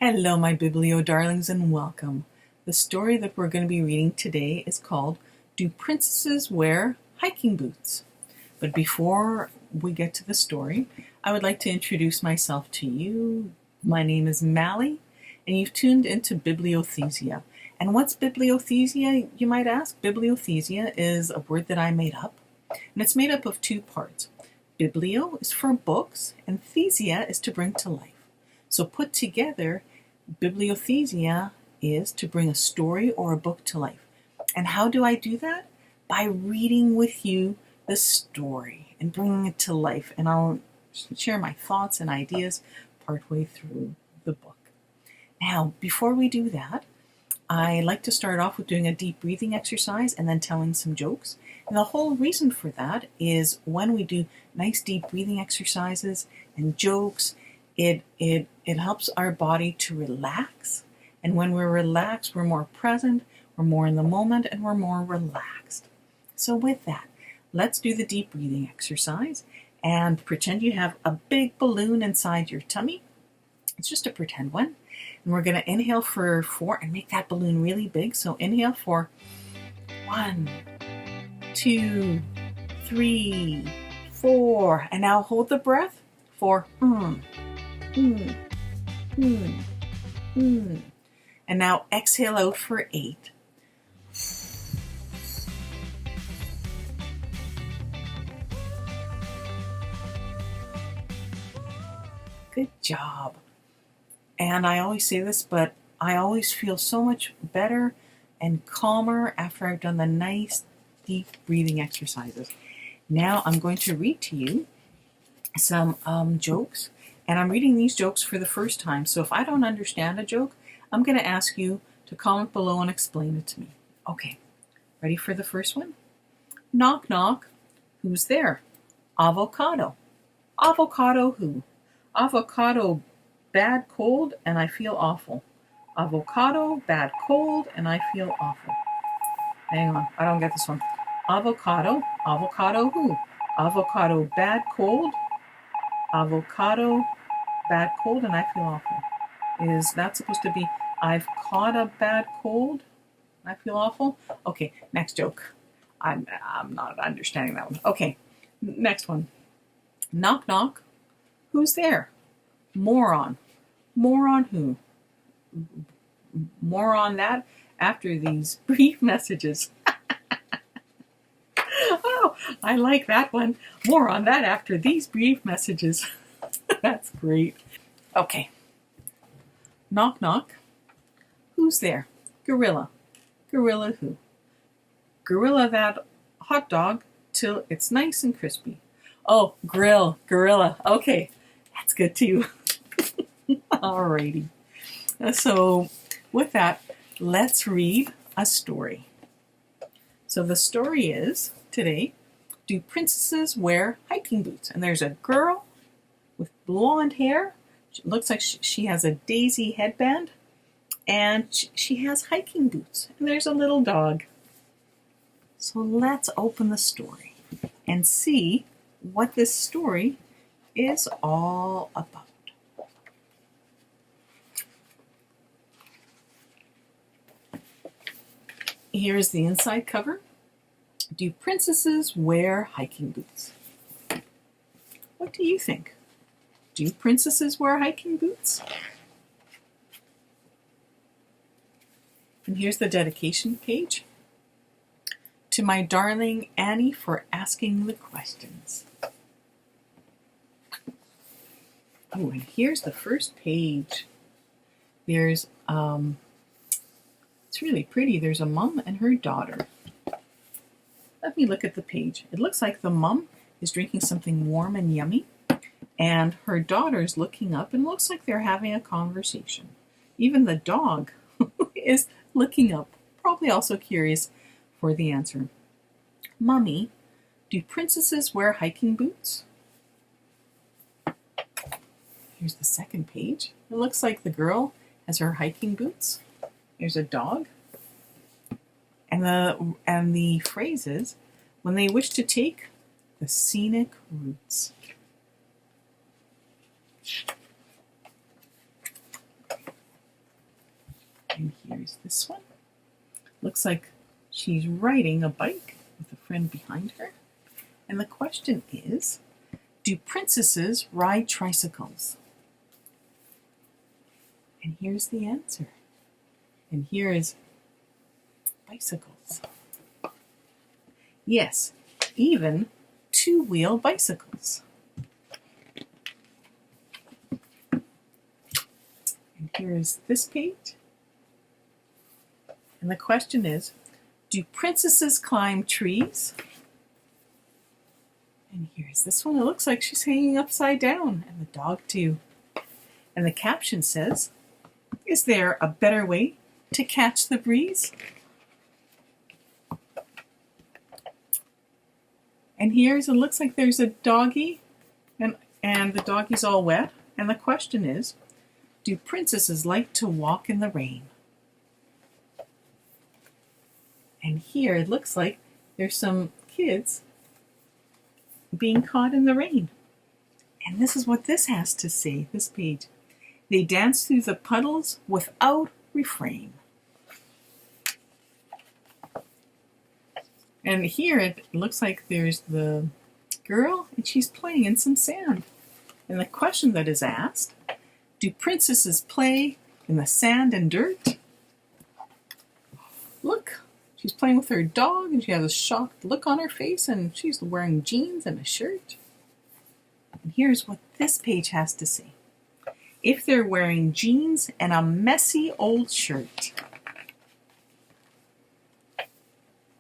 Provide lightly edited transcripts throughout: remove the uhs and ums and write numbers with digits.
Hello, my Biblio darlings, and welcome. The story that we're going to be reading today is called Do Princesses Wear Hiking Boots? But before we get to the story, I would like to introduce myself to you. My name is Mally, and you've tuned into Bibliothesia. And what's Bibliothesia, you might ask? Bibliothesia is a word that I made up, and it's made up of two parts. Biblio is for books, and thesia is to bring to life. So put together, Bibliothesia is to bring a story or a book to life. And how do I do that? By reading with you the story and bringing it to life. And I'll share my thoughts and ideas partway through the book. Now, before we do that, I like to start off with doing a deep breathing exercise and then telling some jokes. And the whole reason for that is when we do nice deep breathing exercises and jokes, it helps our body to relax. And when we're relaxed, we're more present, we're more in the moment, and we're more relaxed. So with that, let's do the deep breathing exercise and pretend you have a big balloon inside your tummy. It's just a pretend one. And we're going to inhale for 4 and make that balloon really big. So inhale for 1, 2, 3, 4. And now hold the breath for And now exhale out for 8. Good job. And I always say this, but I always feel so much better and calmer after I've done the nice deep breathing exercises. Now I'm going to read to you some jokes. And I'm reading these jokes for the first time. So if I don't understand a joke, I'm going to ask you to comment below and explain it to me. Okay, ready for the first one? Knock, knock. Who's there? Avocado. Avocado who? Avocado bad cold and I feel awful. Avocado bad cold and I feel awful. Hang on, I don't get this one. Avocado. Avocado who? Avocado bad cold. Avocado, bad cold, and I feel awful. Is that supposed to be, I've caught a bad cold, I feel awful? Okay, next joke. I'm not understanding that one. Okay, next one. Knock, knock. Who's there? Moron. Moron who? More on that after these brief messages. Oh, I like that one. More on that after these brief messages. That's great. Okay. Knock, knock. Who's there? Gorilla. Gorilla who? Gorilla that hot dog till it's nice and crispy. Oh, grill. Gorilla. Okay. That's good too. Alrighty. So with that, let's read a story. So the story is, today, do princesses wear hiking boots? And there's a girl with blonde hair. It looks like she has a daisy headband. And she has hiking boots. And there's a little dog. So let's open the story and see what this story is all about. Here's the inside cover. Do princesses wear hiking boots? What do you think? Do princesses wear hiking boots? And here's the dedication page. To my darling Annie for asking the questions. Oh, and here's the first page. There's it's really pretty. There's a mom and her daughter. Let me look at the page. It looks like the mom is drinking something warm and yummy, and her daughter's looking up and looks like they're having a conversation. Even the dog is looking up, probably also curious for the answer. Mummy, do princesses wear hiking boots? Here's the second page. It looks like the girl has her hiking boots. There's a dog. And the phrase is, when they wish to take the scenic routes. And here's this one. Looks like she's riding a bike with a friend behind her. And the question is, do princesses ride tricycles? And here's the answer. And here is bicycles. Yes, even two-wheel bicycles. And here is this page. And the question is, do princesses climb trees? And here's this one. It looks like she's hanging upside down, and the dog too. And the caption says, is there a better way to catch the breeze? And it looks like there's a doggy, and the doggy's all wet. And the question is, do princesses like to walk in the rain? And here it looks like there's some kids being caught in the rain. And this is what this has to say, this page. They dance through the puddles without refrain. And here it looks like there's the girl and she's playing in some sand. And the question that is asked, do princesses play in the sand and dirt? Look, she's playing with her dog and she has a shocked look on her face and she's wearing jeans and a shirt. And here's what this page has to say. If they're wearing jeans and a messy old shirt.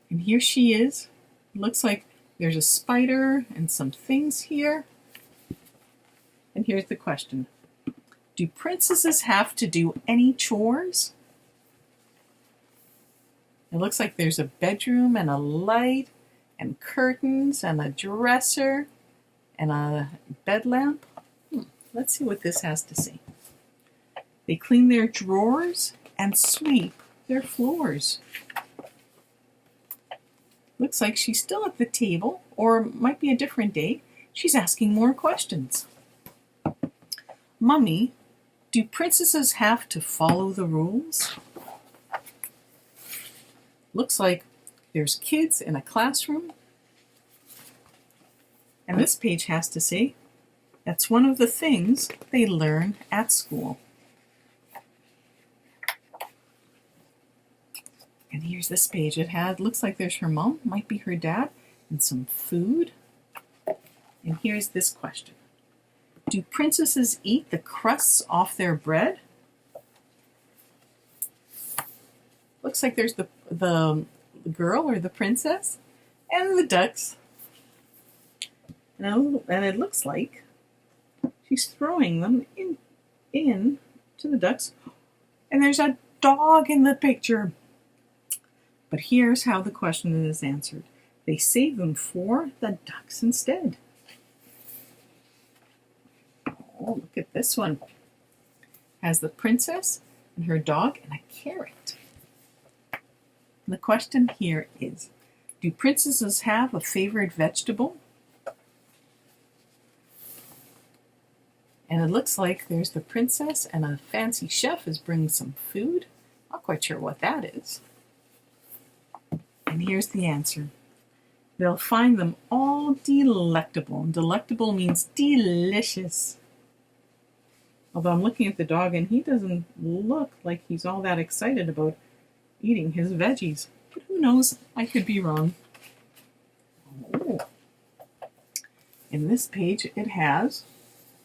And here she is. Looks like there's a spider and some things here. And here's the question. Do princesses have to do any chores? It looks like there's a bedroom and a light and curtains and a dresser and a bed lamp. Let's see what this has to say. They clean their drawers and sweep their floors. Looks like she's still at the table, or it might be a different day. She's asking more questions. Mummy, do princesses have to follow the rules? Looks like there's kids in a classroom. And this page has to say, that's one of the things they learn at school. And here's this page. Looks like there's her mom, might be her dad, and some food. And here's this question. Do princesses eat the crusts off their bread? Looks like there's the girl or the princess and the ducks. And it looks like she's throwing them in to the ducks. And there's a dog in the picture. But here's how the question is answered. They save them for the ducks instead. Oh, look at this one. Has the princess and her dog and a carrot. And the question here is, do princesses have a favorite vegetable? And it looks like there's the princess and a fancy chef is bringing some food. Not quite sure what that is. And here's the answer. They'll find them all delectable. Delectable means delicious. Although I'm looking at the dog and he doesn't look like he's all that excited about eating his veggies. But who knows? I could be wrong. Oh. In this page it has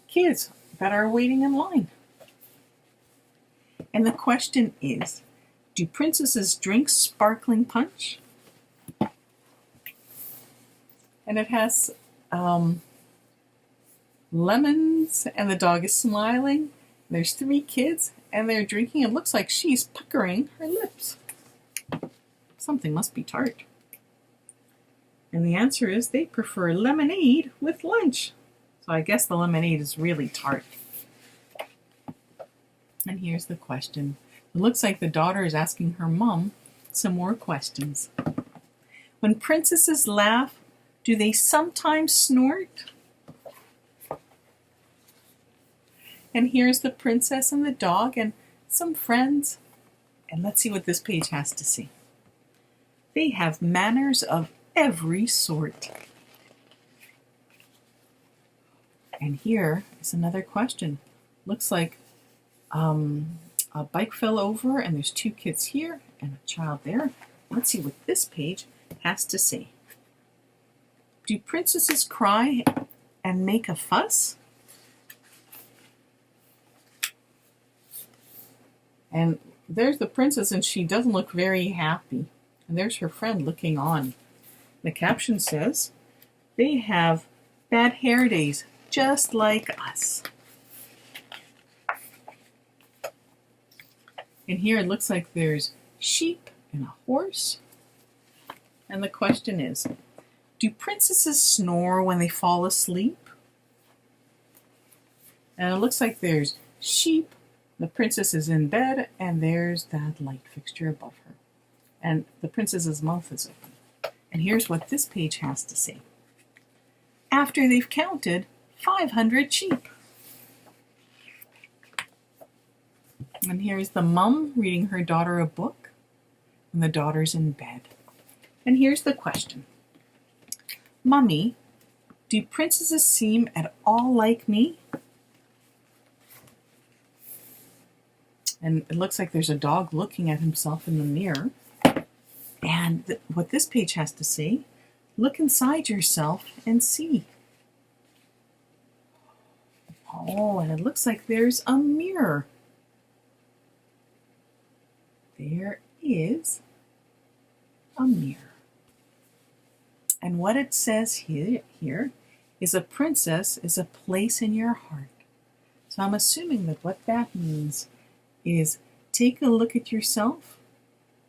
kids that are waiting in line. And the question is, do princesses drink sparkling punch? And it has lemons, and the dog is smiling. There's 3 kids, and they're drinking. It looks like she's puckering her lips. Something must be tart. And the answer is they prefer lemonade with lunch. So I guess the lemonade is really tart. And here's the question. It looks like the daughter is asking her mom some more questions. When princesses laugh, do they sometimes snort? And here's the princess and the dog and some friends. And let's see what this page has to say. They have manners of every sort. And here is another question. Looks like a bike fell over and there's 2 kids here and a child there. Let's see what this page has to say. Do princesses cry and make a fuss? And there's the princess and she doesn't look very happy. And there's her friend looking on. The caption says, they have bad hair days just like us. And here it looks like there's sheep and a horse. And the question is, do princesses snore when they fall asleep? And it looks like there's sheep, the princess is in bed, and there's that light fixture above her. And the princess's mouth is open. And here's what this page has to say. After they've counted 500 sheep. And here's the mom reading her daughter a book, and the daughter's in bed. And here's the question. Mummy, do princesses seem at all like me? And it looks like there's a dog looking at himself in the mirror. And what this page has to say, look inside yourself and see. Oh, and it looks like there's a mirror. There is a mirror. And what it says here is a princess is a place in your heart. So I'm assuming that what that means is take a look at yourself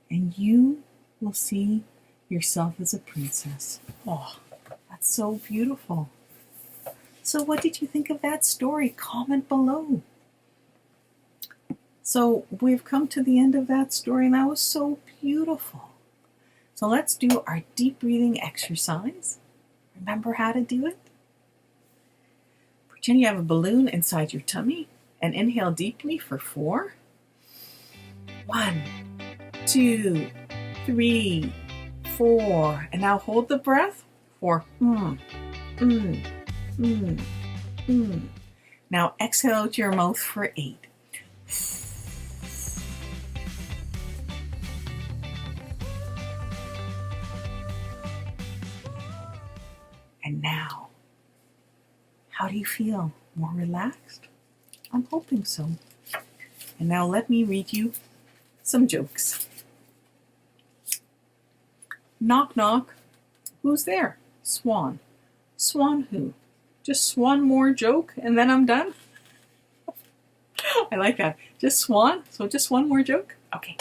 and you will see yourself as a princess. Oh, that's so beautiful. So what did you think of that story? Comment below. So we've come to the end of that story, and that was so beautiful. So let's do our deep breathing exercise. Remember how to do it? Pretend you have a balloon inside your tummy and inhale deeply for 4. 1, 2, 3, 4. And now hold the breath for Now exhale out your mouth for 8. And now, how do you feel? More relaxed? I'm hoping so. And now let me read you some jokes. Knock, knock. Who's there? Swan. Swan who? Just one more joke and then I'm done? I like that. Just swan? So just one more joke? Okay.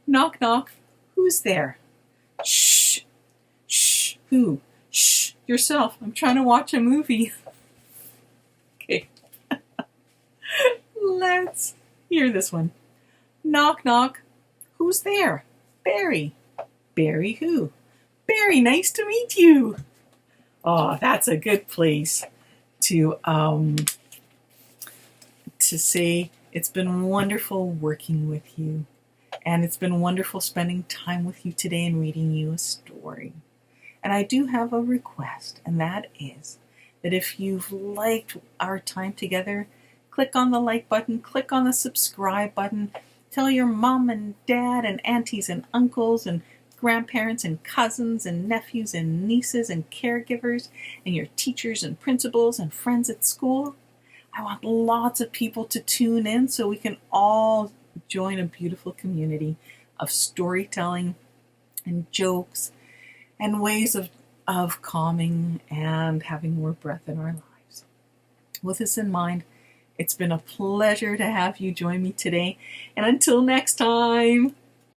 Knock, knock. Who's there? Shh. Shh. Who? Shh. Yourself. I'm trying to watch a movie. Okay. Let's hear this one. Knock, knock. Who's there? Barry. Barry who? Barry, nice to meet you. Oh, that's a good place to say it's been wonderful working with you. And it's been wonderful spending time with you today and reading you a story. And I do have a request, and that is that if you've liked our time together, click on the like button, click on the subscribe button, tell your mom and dad and aunties and uncles and grandparents and cousins and nephews and nieces and caregivers and your teachers and principals and friends at school. I want lots of people to tune in so we can all join a beautiful community of storytelling and jokes and ways of calming and having more breath in our lives. With this in mind, it's been a pleasure to have you join me today. And until next time,